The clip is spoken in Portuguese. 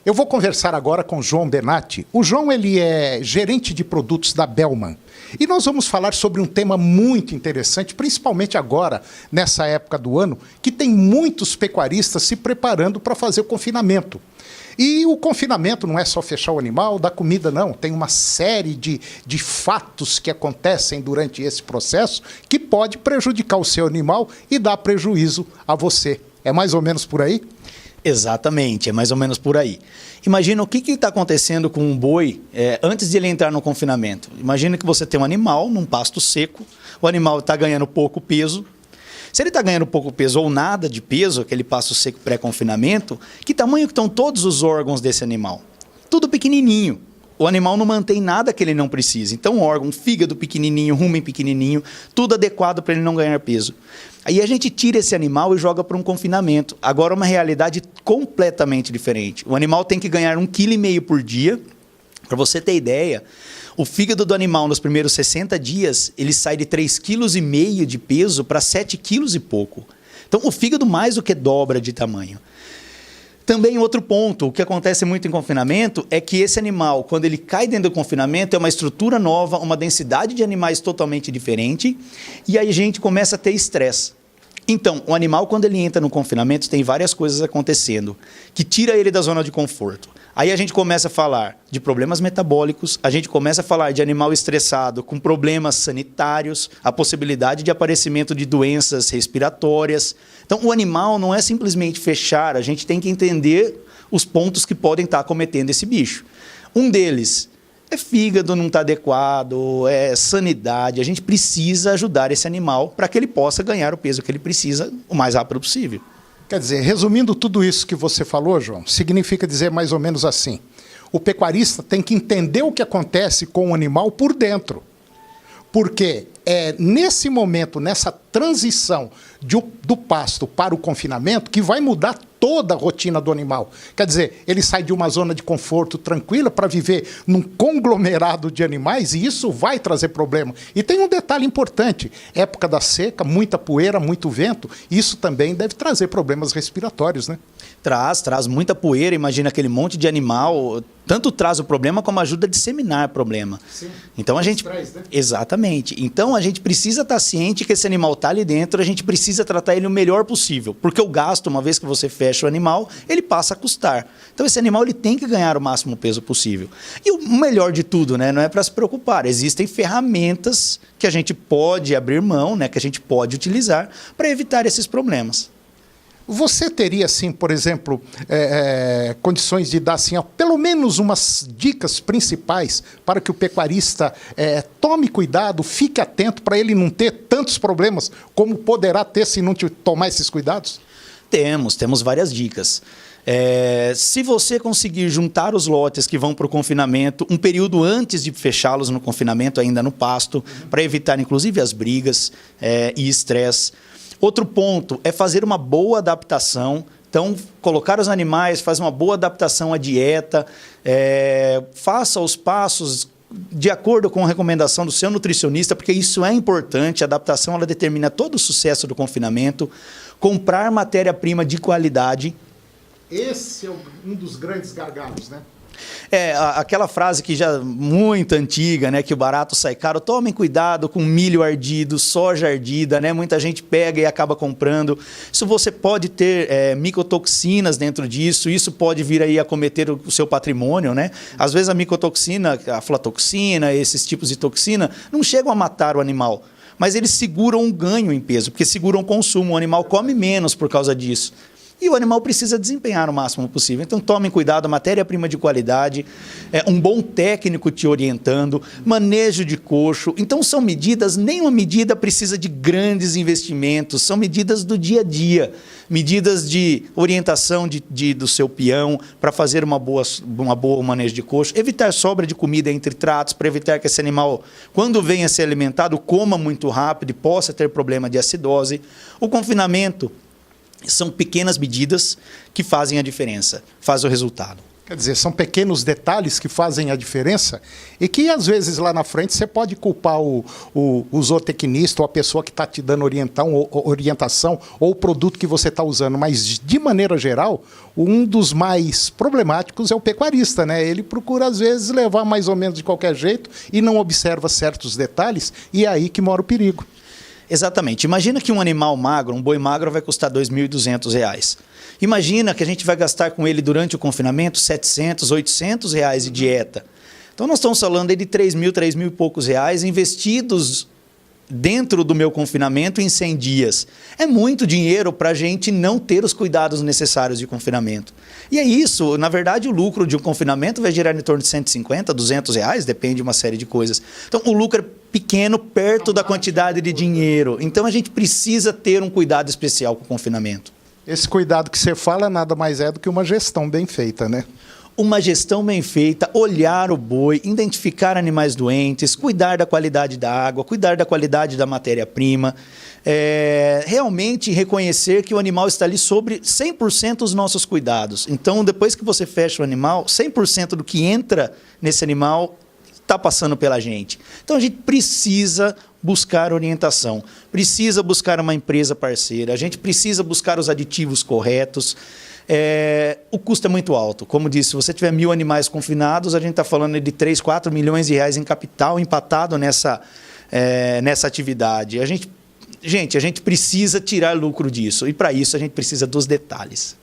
Eu vou conversar agora com o João Benatti. O João ele é gerente de produtos da Bellman. E nós vamos falar sobre um tema muito interessante, principalmente agora, nessa época do ano, que tem muitos pecuaristas se preparando para fazer o confinamento. E o confinamento não é só fechar o animal, dar comida, não. Tem uma série de fatos que acontecem durante esse processo que pode prejudicar o seu animal e dar prejuízo a você. É mais ou menos por aí? Exatamente, é mais ou menos por aí. Imagina o que está acontecendo com um boi antes de ele entrar no confinamento. Imagina que você tem um animal num pasto seco, o animal está ganhando pouco peso. Se ele está ganhando pouco peso ou nada de peso, aquele pasto seco pré-confinamento, que tamanho que estão todos os órgãos desse animal? Tudo pequenininho. O animal não mantém nada que ele não precisa. Então, órgão, fígado pequenininho, rumen pequenininho, tudo adequado para ele não ganhar peso. Aí a gente tira esse animal e joga para um confinamento. Agora, uma realidade completamente diferente. O animal tem que ganhar 1,5 kg por dia. Para você ter ideia, o fígado do animal nos primeiros 60 dias, ele sai de 3,5 kg de peso para 7 kg e pouco. Então, o fígado mais do que dobra de tamanho. Também outro ponto, o que acontece muito em confinamento é que esse animal, quando ele cai dentro do confinamento, é uma estrutura nova, uma densidade de animais totalmente diferente, e aí a gente começa a ter estresse. Então, o animal, quando ele entra no confinamento, tem várias coisas acontecendo, que tira ele da zona de conforto. Aí a gente começa a falar de problemas metabólicos, a gente começa a falar de animal estressado com problemas sanitários, a possibilidade de aparecimento de doenças respiratórias. Então, o animal não é simplesmente fechar, a gente tem que entender os pontos que podem estar acometendo esse bicho. Um deles é fígado não está adequado, é sanidade. A gente precisa ajudar esse animal para que ele possa ganhar o peso que ele precisa o mais rápido possível. Quer dizer, resumindo tudo isso que você falou, João, significa dizer mais ou menos assim: o pecuarista tem que entender o que acontece com o animal por dentro. Porque é nesse momento, nessa transição do pasto para o confinamento, que vai mudar toda a rotina do animal. Quer dizer, ele sai de uma zona de conforto tranquila para viver num conglomerado de animais e isso vai trazer problema. E tem um detalhe importante: época da seca, muita poeira, muito vento, isso também deve trazer problemas respiratórios, né? Traz muita poeira, imagina aquele monte de animal, tanto traz o problema como ajuda a disseminar o problema. Sim. Então a gente... Traz, né? Exatamente. Então a gente precisa estar ciente que esse animal está ali dentro, a gente precisa tratar ele o melhor possível, porque o gasto, uma vez que você fecha o animal, ele passa a custar. Então esse animal ele tem que ganhar o máximo peso possível. E o melhor de tudo, né, não é para se preocupar, existem ferramentas que a gente pode abrir mão, né, que a gente pode utilizar para evitar esses problemas. Você teria, assim, por exemplo, condições de dar, assim, pelo menos umas dicas principais para que o pecuarista tome cuidado, fique atento para ele não ter tantos problemas como poderá ter se não tomar esses cuidados? Temos várias dicas. Se você conseguir juntar os lotes que vão para o confinamento, um período antes de fechá-los no confinamento, ainda no pasto, para evitar inclusive as brigas e estresse. Outro ponto é fazer uma boa adaptação. Então, colocar os animais, faz uma boa adaptação à dieta, faça os passos de acordo com a recomendação do seu nutricionista, porque isso é importante. A adaptação ela determina todo o sucesso do confinamento. Comprar matéria-prima de qualidade. Esse é um dos grandes gargalos, né? Aquela frase que já muito antiga, né, que o barato sai caro. Tomem cuidado com milho ardido, soja ardida, né? Muita gente pega e acaba comprando. Isso você pode ter micotoxinas dentro disso, isso pode vir aí a cometer o seu patrimônio, né? Às vezes a micotoxina, a aflatoxina, esses tipos de toxina, não chegam a matar o animal, mas eles seguram um ganho em peso, porque seguram o consumo, o animal come menos por causa disso. E o animal precisa desempenhar o máximo possível. Então, tomem cuidado, matéria-prima de qualidade, um bom técnico te orientando, manejo de coxo. Então, são medidas, nenhuma medida precisa de grandes investimentos, são medidas do dia a dia, medidas de orientação do seu peão para fazer uma boa manejo de coxo, evitar sobra de comida entre tratos, para evitar que esse animal, quando venha a ser alimentado, coma muito rápido e possa ter problema de acidose. O confinamento são pequenas medidas que fazem a diferença, fazem o resultado. Quer dizer, são pequenos detalhes que fazem a diferença e que, às vezes, lá na frente, você pode culpar o zootecnista ou a pessoa que está te dando orientação ou o produto que você está usando. Mas, de maneira geral, um dos mais problemáticos é o pecuarista, né? Ele procura, às vezes, levar mais ou menos de qualquer jeito e não observa certos detalhes, e é aí que mora o perigo. Exatamente. Imagina que um animal magro, um boi magro, vai custar R$ 2.200. Imagina que a gente vai gastar com ele durante o confinamento R$700, R$800 de dieta. Então nós estamos falando aí de R$ 3.000 e poucos reais investidos dentro do meu confinamento em 100 dias. É muito dinheiro para a gente não ter os cuidados necessários de confinamento. E é isso, na verdade o lucro de um confinamento vai gerar em torno de 150, R$200, depende de uma série de coisas. Então o lucro é pequeno perto da quantidade de dinheiro. Então a gente precisa ter um cuidado especial com o confinamento. Esse cuidado que você fala nada mais é do que uma gestão bem feita, né? Uma gestão bem feita, olhar o boi, identificar animais doentes, cuidar da qualidade da água, cuidar da qualidade da matéria-prima, realmente reconhecer que o animal está ali sobre 100% dos nossos cuidados. Então, depois que você fecha o animal, 100% do que entra nesse animal está passando pela gente. Então, a gente precisa buscar orientação, precisa buscar uma empresa parceira, a gente precisa buscar os aditivos corretos. O custo é muito alto. Como disse, se você tiver 1.000 animais confinados, a gente está falando de 3, 4 milhões de reais em capital empatado nessa atividade. A gente precisa tirar lucro disso. E para isso a gente precisa dos detalhes.